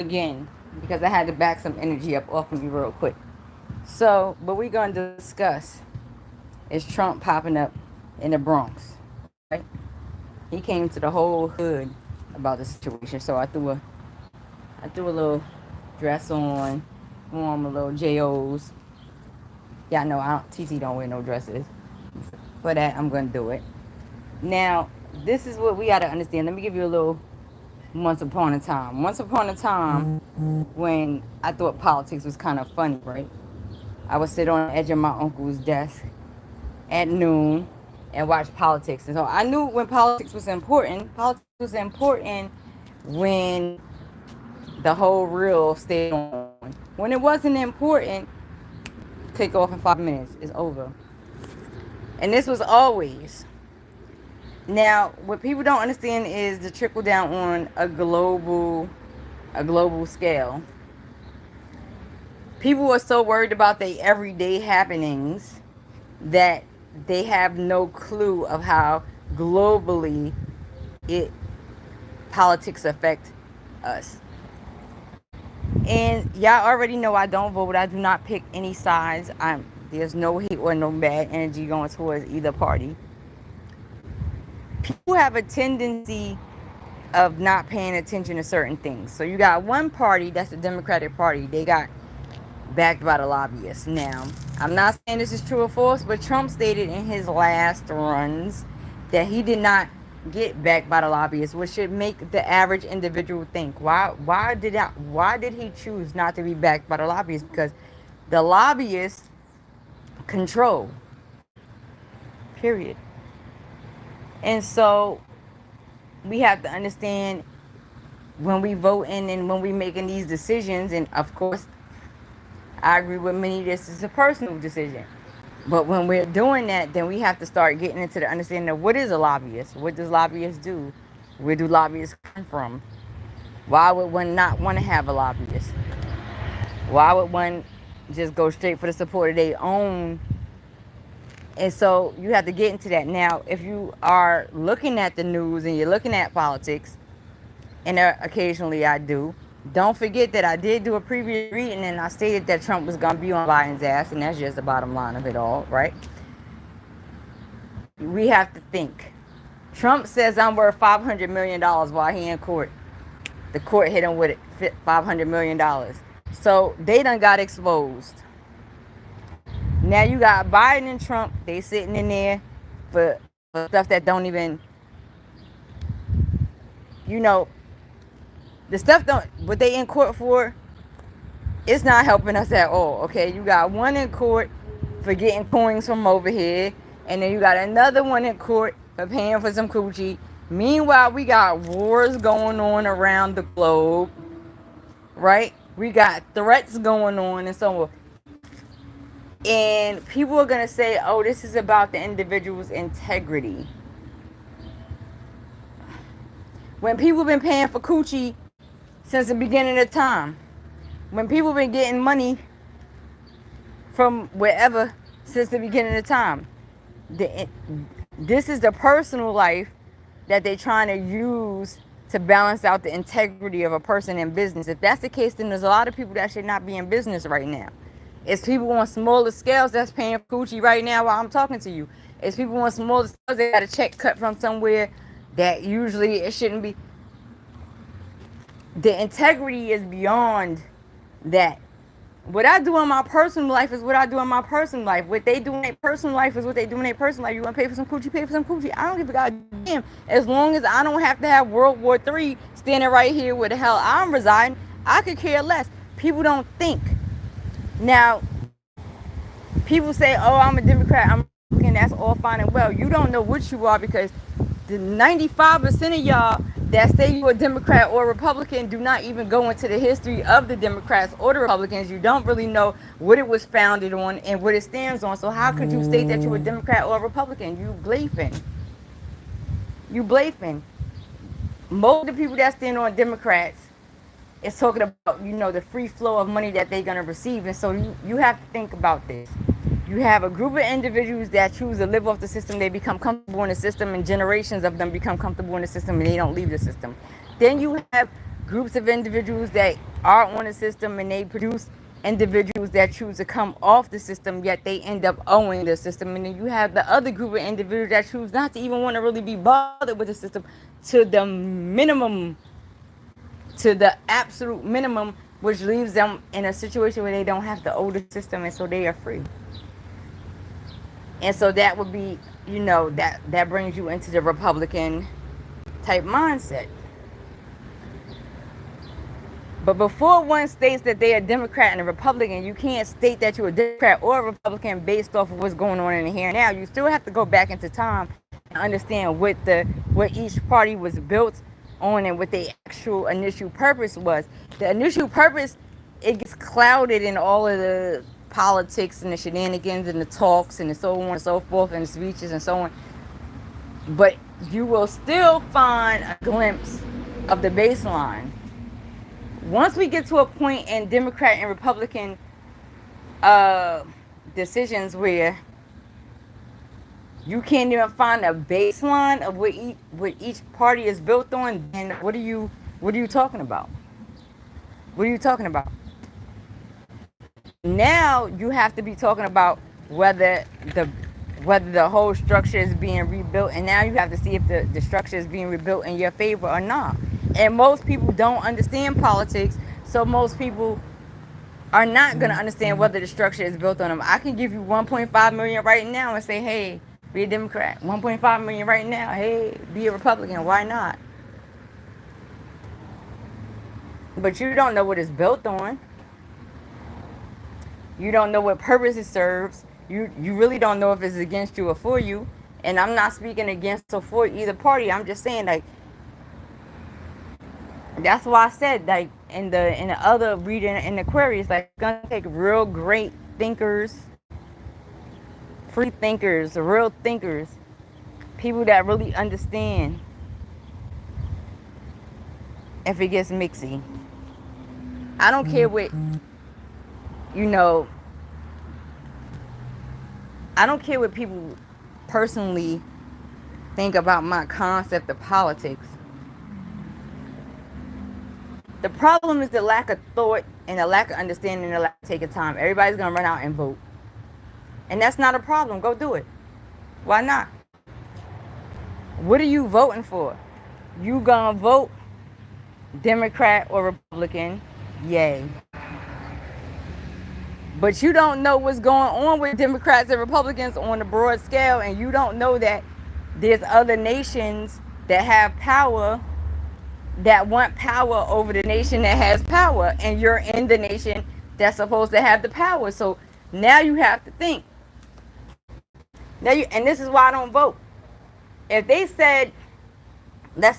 again because I had to back some energy up off of me real quick. So, what we're going to discuss is Trump popping up in the Bronx, right? He came to the whole hood about the situation. So I threw a little dress on, warm a little JOs. Yeah, I know TT don't wear no dresses. For that, I'm gonna do it. Now, this is what we gotta understand. Let me give you a little once upon a time. Once upon a time, when I thought politics was kind of funny, right? I would sit on the edge of my uncle's desk at noon and watch politics. And so I knew when politics was important. Politics was important when the whole reel stayed on. When it wasn't important, take off in 5 minutes. It's over. And this was always. Now, what people don't understand is the trickle down on a global scale. People are so worried about their everyday happenings that they have no clue of how globally it politics affect us. And y'all already know I don't vote. I do not pick any sides. There's no hate or no bad energy going towards either party. People have a tendency of not paying attention to certain things. So you got one party, that's the Democratic Party. They got backed by the lobbyists. Now, I'm not saying this is true or false, but Trump stated in his last runs that he did not get backed by the lobbyists, which should make the average individual think, why did he choose not to be backed by the lobbyists? Because the lobbyists control. Period. And so we have to understand when we voting and when we making these decisions, and of course I agree with many, this is a personal decision. But when we're doing that, then we have to start getting into the understanding of what is a lobbyist? What does lobbyists do? Where do lobbyists come from? Why would one not want to have a lobbyist? Why would one just go straight for the support of their own? And so you have to get into that. Now, if you are looking at the news and you're looking at politics, and occasionally I do, don't forget that I did do a previous reading and I stated that Trump was going to be on Biden's ass, and that's just the bottom line of it all, right? We have to think. Trump says I'm worth $500 million while he in court. The court hit him with $500 million. So they done got exposed. Now you got Biden and Trump. They sitting in there for stuff that don't even, the stuff what they in court for, it's not helping us at all. Okay, you got one in court for getting coins from over here, and then you got another one in court for paying for some coochie. Meanwhile, we got wars going on around the globe, right? We got threats going on and so on. And people are going to say, oh, this is about the individual's integrity. When people been paying for coochie since the beginning of time. When people been getting money from wherever since the beginning of time. This is the personal life that they're trying to use to balance out the integrity of a person in business. If that's the case, then there's a lot of people that should not be in business right now. It's people on smaller scales that's paying for coochie right now while I'm talking to you. It's people on smaller scales that got a check cut from somewhere that usually it shouldn't be. The integrity is beyond that. What I do in my personal life is what I do in my personal life. What they do in their personal life is what they do in their personal life. You want to pay for some coochie, pay for some coochie. I don't give a goddamn. As long as I don't have to have World War III standing right here where the hell I'm residing, I could care less. People don't think. Now, people say, oh, I'm a Democrat, I'm a Republican, that's all fine and well. You don't know what you are, because the 95% of y'all that say you're a Democrat or Republican do not even go into the history of the Democrats or the Republicans. You don't really know what it was founded on and what it stands on. So how could you state that you're a Democrat or a Republican? You bluffing. You bluffing. Most of the people that stand on Democrats is talking about, the free flow of money that they're going to receive. And so you have to think about this. You have a group of individuals that choose to live off the system. They become comfortable in the system, and generations of them become comfortable in the system, and they don't leave the system. Then you have groups of individuals that are on the system, and they produce individuals that choose to come off the system, yet they end up owing the system. And then you have the other group of individuals that choose not to even want to really be bothered with the system to the minimum, to the absolute minimum, which leaves them in a situation where they don't have to owe the system, and so they are free. And so that would be, that brings you into the Republican type mindset. But before one states that they are Democrat and a Republican, you can't state that you're a Democrat or a Republican based off of what's going on in the here and now. You still have to go back into time and understand what each party was built on and what their actual initial purpose was. The initial purpose, it gets clouded in all of the politics and the shenanigans and the talks and the so on and so forth and the speeches and so on. But you will still find a glimpse of the baseline. Once we get to a point in Democrat and Republican decisions where you can't even find a baseline of what each party is built on, then what are you talking about? What are you talking about? Now you have to be talking about whether the whole structure is being rebuilt, and now you have to see if the structure is being rebuilt in your favor or not. And most people don't understand politics, so most people are not going to understand whether the structure is built on them. I can give you 1.5 million right now and say, hey, be a Democrat. 1.5 million right now, hey, be a Republican. Why not? But you don't know what it's built on. You don't know what purpose it serves. You really don't know if it's against you or for you. And I'm not speaking against or for either party. I'm just saying, like, that's why I said, like, in the other reading in the queries, like, it's gonna take real great thinkers, free thinkers, real thinkers, people that really understand if it gets mixy. I don't care what, I don't care what people personally think about my concept of politics. The problem is the lack of thought and the lack of understanding and the lack of taking time. Everybody's going to run out and vote. And that's not a problem. Go do it. Why not? What are you voting for? You going to vote Democrat or Republican? Yay. But you don't know what's going on with Democrats and Republicans on a broad scale, and you don't know that there's other nations that have power, that want power over the nation that has power, and you're in the nation that's supposed to have the power. So now you have to think. And this is why I don't vote. If they said,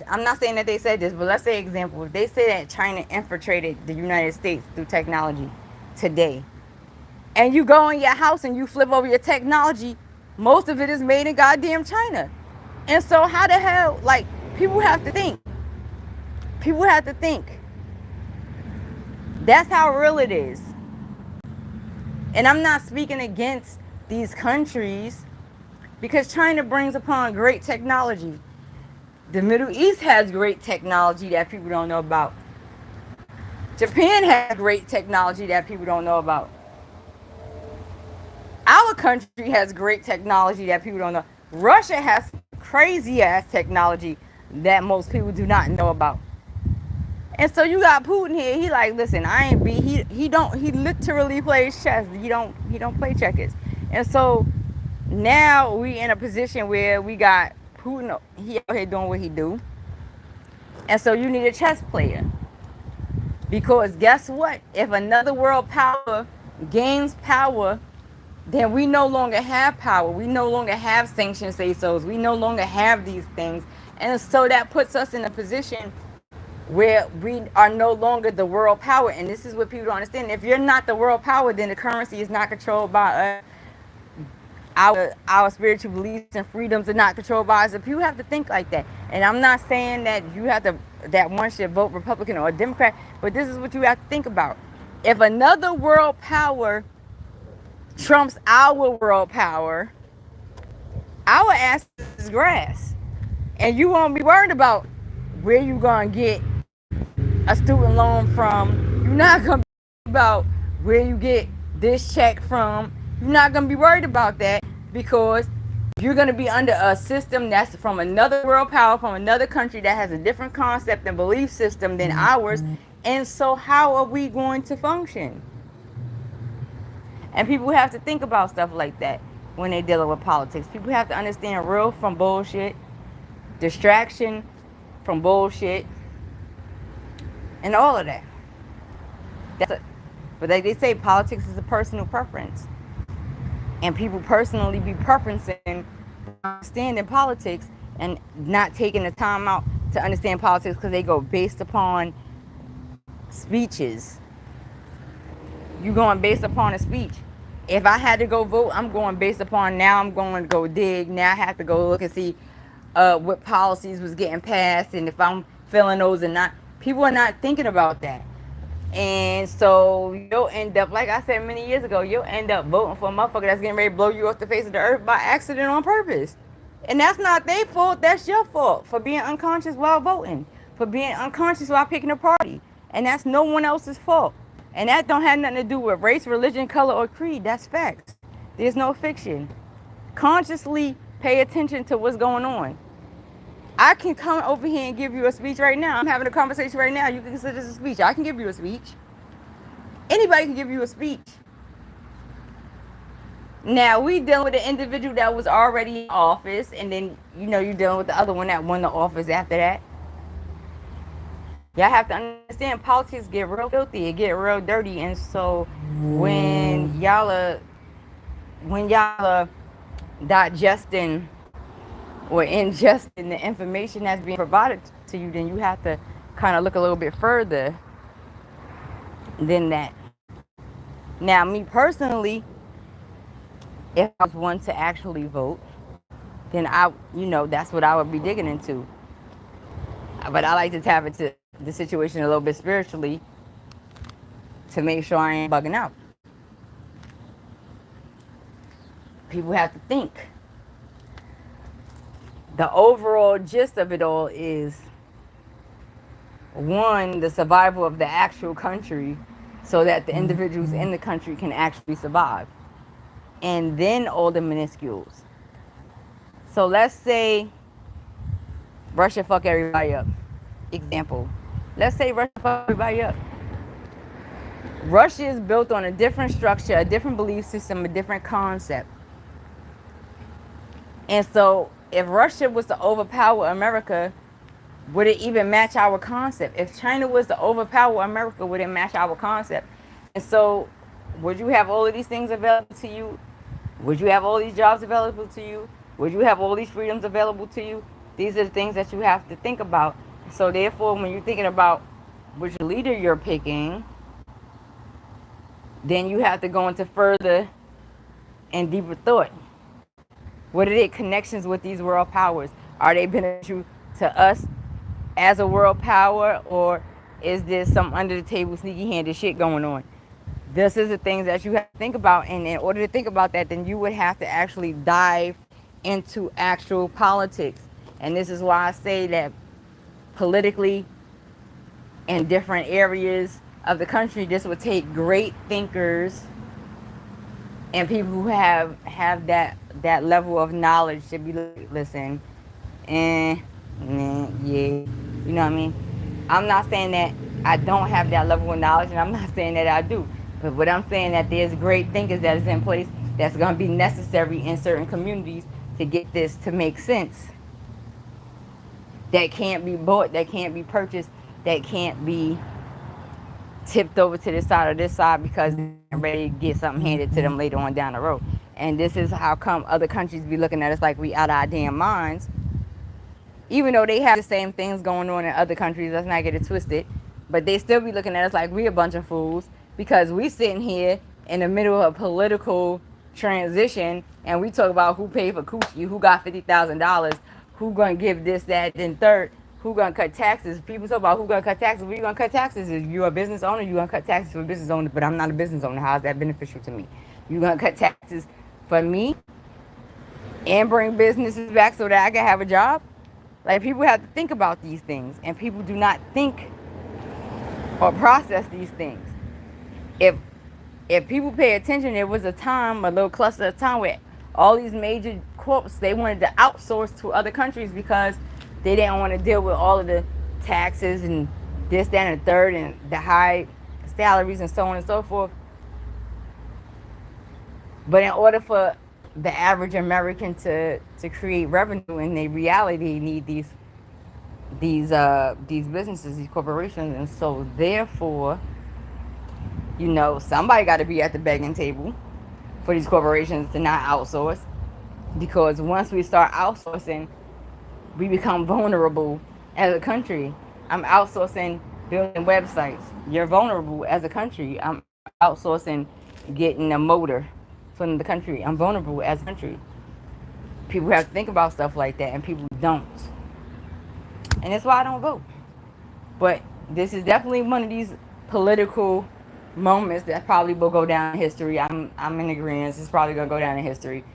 I'm not saying that they said this, but let's say example, if they say that China infiltrated the United States through technology today, and you go in your house and you flip over your technology, most of it is made in goddamn China. And so how the hell, like, people have to think. People have to think. That's how real it is. And I'm not speaking against these countries, because China brings upon great technology. The Middle East has great technology that people don't know about. Japan has great technology that people don't know about. Our country has great technology that people don't know. Russia has crazy ass technology that most people do not know about. And so you got Putin here. He like, listen, he literally plays chess. He don't play checkers. And so now we in a position where we got Putin, he out here doing what he do. And so you need a chess player. Because guess what? If another world power gains power, then we no longer have power. We no longer have sanctions say-sos. We no longer have these things. And so that puts us in a position where we are no longer the world power. And this is what people don't understand. If you're not the world power, then the currency is not controlled by us. Our spiritual beliefs and freedoms are not controlled by us. So people have to think like that. And I'm not saying that that one should vote Republican or Democrat, but this is what you have to think about. If another world power trumps our world power, our ass is grass. And you won't be worried about where you gonna get a student loan from. You're not going to be about where you get this check from. You're not going to be worried about that because you're going to be under a system that's from another world power, from another country that has a different concept and belief system than ours. And so how are we going to function? And people have to think about stuff like that when they're dealing with politics. People have to understand real from bullshit, distraction from bullshit, and all of that. But like they say, politics is a personal preference. And people personally be preferencing understanding politics and not taking the time out to understand politics because they go based upon speeches. You going based upon a speech. If I had to go vote, I'm going based upon, now I'm going to go dig. Now I have to go look and see what policies was getting passed and if I'm feeling those or not. People are not thinking about that. And so you'll end up, like I said many years ago, you'll end up voting for a motherfucker that's getting ready to blow you off the face of the earth by accident on purpose. And that's not their fault, that's your fault for being unconscious while voting, for being unconscious while picking a party. And that's no one else's fault. And that don't have nothing to do with race, religion, color, or creed. That's facts. There's no fiction. Consciously pay attention to what's going on. I can come over here and give you a speech right now. I'm having a conversation right now. You can consider this a speech. I can give you a speech. Anybody can give you a speech. Now, we dealing with an individual that was already in office, and then, you're dealing with the other one that won the office after that. Y'all have to understand, politics get real filthy. It get real dirty. And so when y'all are digesting or ingesting the information that's being provided to you, then you have to kind of look a little bit further than that. Now, me personally, if I was one to actually vote, then that's what I would be digging into. But I like to tap into the situation a little bit spiritually to make sure I ain't bugging out. People have to think. The overall gist of it all is, one, the survival of the actual country so that the individuals in the country can actually survive. And then all the minuscules. So let's say Russia fuck everybody up. Example. Let's say Russia fuck everybody up. Russia is built on a different structure, a different belief system, a different concept. And so if Russia was to overpower America, would it even match our concept? If China was to overpower America, would it match our concept? And so would you have all of these things available to you? Would you have all these jobs available to you? Would you have all these freedoms available to you? These are the things that you have to think about. So therefore, when you're thinking about which leader you're picking, then you have to go into further and deeper thought. What are their connections with these world powers? Are they beneficial to us as a world power, or is there some under the table sneaky handed shit going on? This is the things that you have to think about, and in order to think about that, then you would have to actually dive into actual politics. And this is why I say that politically in different areas of the country, this would take great thinkers and people who have that level of knowledge to be like, listen, yeah, you know what I mean? I'm not saying that I don't have that level of knowledge, and I'm not saying that I do. But what I'm saying that there's great thinkers that is in place that's going to be necessary in certain communities to get this to make sense. That can't be bought, that can't be purchased, that can't be tipped over to this side or this side because they're ready to get something handed to them later on down the road. And this is how come other countries be looking at us like we out of our damn minds. Even though they have the same things going on in other countries, let's not get it twisted. But they still be looking at us like we a bunch of fools because we sitting here in the middle of a political transition and we talk about who paid for coochie, who got $50,000, who gonna give this, that, then third, who gonna cut taxes. People talk about who gonna cut taxes. Where you gonna cut taxes? If you're a business owner, you gonna cut taxes for a business owner, but I'm not a business owner. How is that beneficial to me? You gonna cut taxes for me and bring businesses back so that I can have a job? Like, people have to think about these things, and people do not think or process these things. If if people pay attention, there was a time, a little cluster of time where all these major corps, they wanted to outsource to other countries because they didn't want to deal with all of the taxes and this, that, and the third, and the high salaries and so on and so forth. But in order for the average American to create revenue in their reality, they need these businesses, these corporations, and so therefore, you know, somebody got to be at the begging table for these corporations to not outsource, because once we start outsourcing, we become vulnerable as a country. I'm outsourcing building websites. You're vulnerable as a country. I'm outsourcing getting a motor from the country. I'm vulnerable as a country. People have to think about stuff like that, and people don't. And that's why I don't vote. But this is definitely one of these political moments that probably will go down in history. I'm in agreement. It's probably going to go down in history.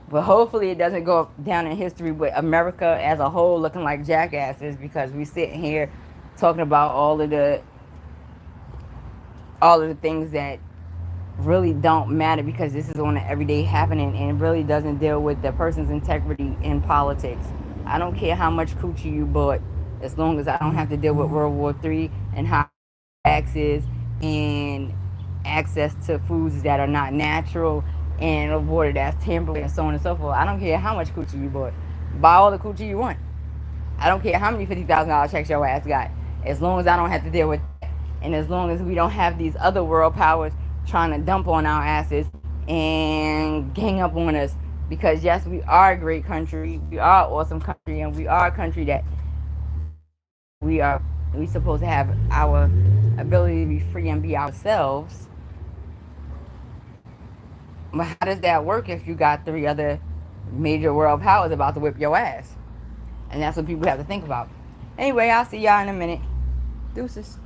But hopefully it doesn't go down in history with America as a whole looking like jackasses, because we sitting here talking about all of the things that really don't matter, because this is on an everyday happening and it really doesn't deal with the person's integrity in politics. I don't care how much coochie you bought, as long as I don't have to deal with World War III and high taxes and access to foods that are not natural and a water that's tampered and so on and so forth. I don't care how much coochie you bought. Buy all the coochie you want. I don't care how many $50,000 checks your ass got, as long as I don't have to deal with that. And as long as we don't have these other world powers trying to dump on our asses and gang up on us. Because yes, we are a great country. We are an awesome country, and we are a country that we supposed to have our ability to be free and be ourselves. But how does that work if you got 3 other major world powers about to whip your ass? And that's what people have to think about. Anyway, I'll see y'all in a minute. Deuces.